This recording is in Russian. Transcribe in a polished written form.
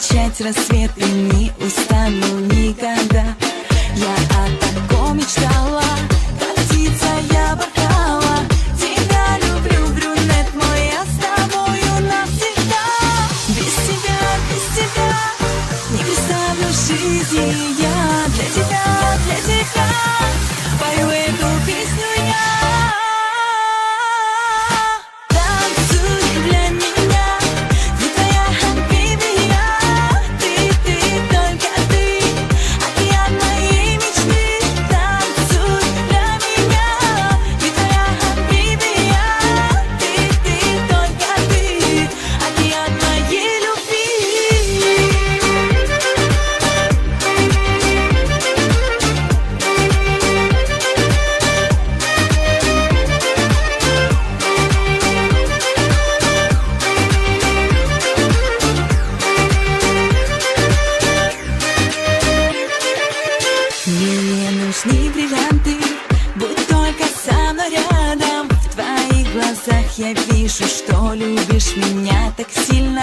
встречать рассвет и не устану никогда. Я о таком мечтала, как птица я порхала. Тебя люблю, брюнет мой, я с тобою навсегда. Без тебя не представлю жизни я. Для тебя пою эту песню я. Танцуй для меня, ты твоя хабиби я. Ты, только ты, океан моей мечты. Танцуй для меня, ты твоя хабиби я. Ты, только ты, океан моей любви. Мне не нужны бриллианты, будь только со мной рядом. В твоих глазах я вижу, что любишь меня так сильно.